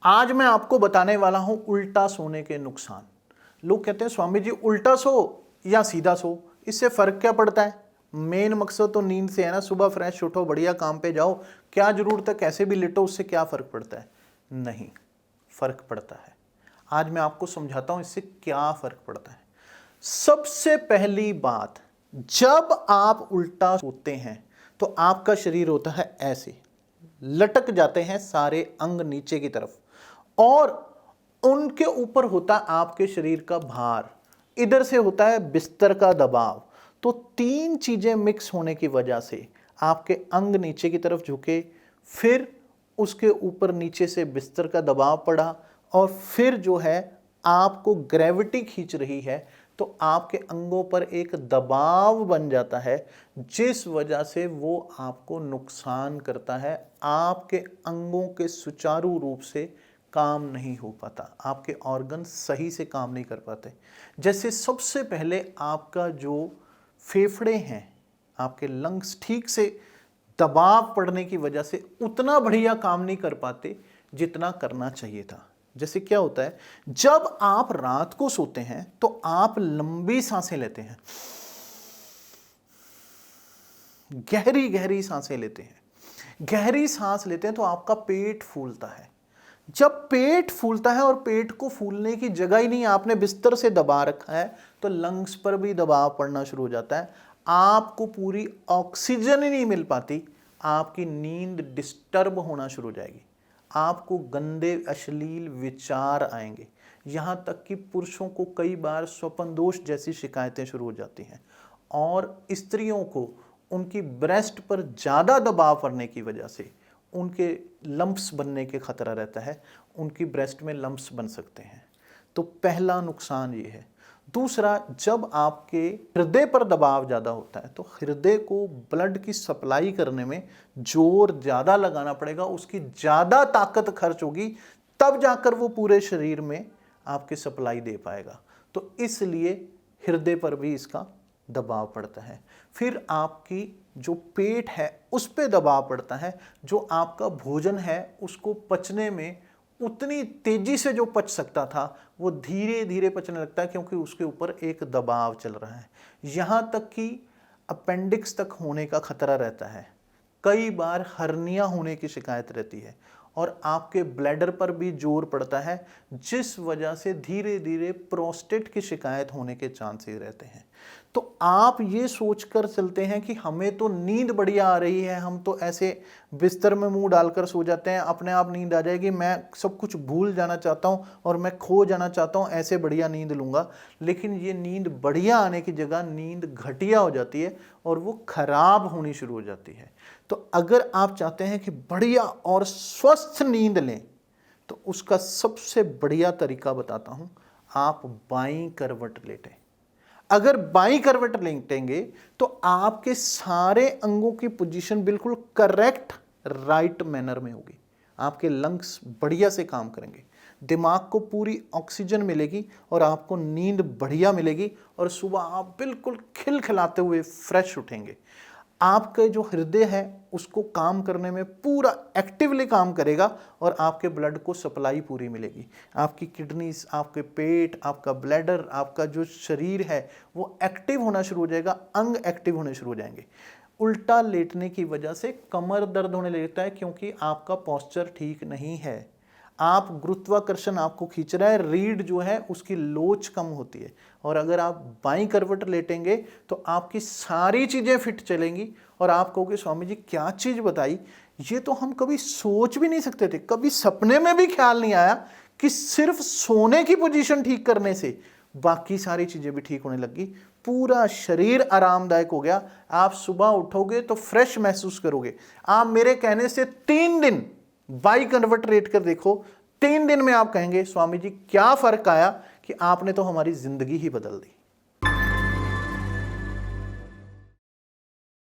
आज मैं आपको बताने वाला हूं उल्टा सोने के नुकसान। लोग कहते हैं स्वामी जी उल्टा सो या सीधा सो, इससे फर्क क्या पड़ता है? मेन मकसद तो नींद से है ना, सुबह फ्रेश उठो, बढ़िया काम पे जाओ, क्या जरूरत है कैसे भी लेटो, उससे क्या फर्क पड़ता है? नहीं, फर्क पड़ता है। आज मैं आपको समझाता हूं इससे क्या फर्क पड़ता है। सबसे पहली बात, जब आप उल्टा सोते हैं तो आपका शरीर होता है ऐसे, लटक जाते हैं सारे अंग नीचे की तरफ और उनके ऊपर होता है आपके शरीर का भार, इधर से होता है बिस्तर का दबाव। तो तीन चीजें मिक्स होने की वजह से आपके अंग नीचे की तरफ झुके, फिर उसके ऊपर नीचे से बिस्तर का दबाव पड़ा और फिर जो है आपको ग्रेविटी खींच रही है, तो आपके अंगों पर एक दबाव बन जाता है जिस वजह से वो आपको नुकसान करता है। आपके अंगों के सुचारू रूप से काम नहीं हो पाता, आपके ऑर्गन सही से काम नहीं कर पाते। जैसे सबसे पहले आपका जो फेफड़े हैं, आपके लंग्स ठीक से दबाव पड़ने की वजह से उतना बढ़िया काम नहीं कर पाते जितना करना चाहिए था। जैसे क्या होता है, जब आप रात को सोते हैं तो आप लंबी सांसें लेते हैं, गहरी गहरी सांसें लेते हैं। गहरी सांस लेते हैं तो आपका पेट फूलता है। जब पेट फूलता है और पेट को फूलने की जगह ही नहीं, आपने बिस्तर से दबा रखा है, तो लंग्स पर भी दबाव पड़ना शुरू हो जाता है। आपको पूरी ऑक्सीजन ही नहीं मिल पाती, आपकी नींद डिस्टर्ब होना शुरू हो जाएगी, आपको गंदे अश्लील विचार आएंगे, यहाँ तक कि पुरुषों को कई बार स्वप्न दोष जैसी शिकायतें शुरू हो जाती हैं। और स्त्रियों को उनकी ब्रेस्ट पर ज़्यादा दबाव पड़ने की वजह से उनके लंप्स बनने के खतरा रहता है, उनकी ब्रेस्ट में लंप्स बन सकते हैं। तो पहला नुकसान ये है। दूसरा, जब आपके हृदय पर दबाव ज़्यादा होता है तो हृदय को ब्लड की सप्लाई करने में जोर ज़्यादा लगाना पड़ेगा, उसकी ज़्यादा ताकत खर्च होगी, तब जाकर वो पूरे शरीर में आपके सप्लाई दे पाएगा। तो इसलिए हृदय पर भी इसका दबाव पड़ता है। फिर आपकी जो पेट है उस पे दबाव पड़ता है, जो आपका भोजन है उसको पचने में उतनी तेजी से जो पच सकता था वो धीरे धीरे पचने लगता है, क्योंकि उसके ऊपर एक दबाव चल रहा है। यहाँ तक कि अपेंडिक्स तक होने का खतरा रहता है, कई बार हर्निया होने की शिकायत रहती है और आपके ब्लैडर पर भी जोर पड़ता है, जिस वजह से धीरे धीरे प्रोस्टेट की शिकायत होने के चांसेस रहते हैं। तो आप ये सोचकर चलते हैं कि हमें तो नींद बढ़िया आ रही है, हम तो ऐसे बिस्तर में मुंह डालकर सो जाते हैं, अपने आप नींद आ जाएगी, मैं सब कुछ भूल जाना चाहता हूँ और मैं खो जाना चाहता हूँ, ऐसे बढ़िया नींद लूँगा। लेकिन ये नींद बढ़िया आने की जगह नींद घटिया हो जाती है और वो खराब होनी शुरू हो जाती है। तो अगर आप चाहते हैं कि बढ़िया और स्वस्थ नींद लें तो उसका सबसे बढ़िया तरीका बताता हूं, आप बाईं करवट लेटें। अगर बाईं करवट लेटेंगे तो आपके सारे अंगों की पोजीशन बिल्कुल करेक्ट राइट मैनर में होगी, आपके लंग्स बढ़िया से काम करेंगे, दिमाग को पूरी ऑक्सीजन मिलेगी और आपको नींद बढ़िया मिलेगी और सुबह आप बिल्कुल खिलखिलाते हुए फ्रेश उठेंगे। आपके जो हृदय है उसको काम करने में पूरा एक्टिवली काम करेगा और आपके ब्लड को सप्लाई पूरी मिलेगी। आपकी किडनीज, आपके पेट, आपका ब्लैडर, आपका जो शरीर है वो एक्टिव होना शुरू हो जाएगा, अंग एक्टिव होने शुरू हो जाएंगे। उल्टा लेटने की वजह से कमर दर्द होने लगता है, क्योंकि आपका पोस्चर ठीक नहीं है, आप गुरुत्वाकर्षण आपको खींच रहा है, रीढ़ जो है उसकी लोच कम होती है। और अगर आप बाईं करवट लेटेंगे तो आपकी सारी चीज़ें फिट चलेंगी और आप कहोगे स्वामी जी क्या चीज़ बताई, ये तो हम कभी सोच भी नहीं सकते थे, कभी सपने में भी ख्याल नहीं आया कि सिर्फ सोने की पोजीशन ठीक करने से बाकी सारी चीज़ें भी ठीक होने लगी, पूरा शरीर आरामदायक हो गया। आप सुबह उठोगे तो फ्रेश महसूस करोगे। आप मेरे कहने से 3 दिन बाई कन्वर्ट रेट कर देखो, 3 दिन में आप कहेंगे स्वामी जी क्या फर्क आया कि आपने तो हमारी जिंदगी ही बदल दी।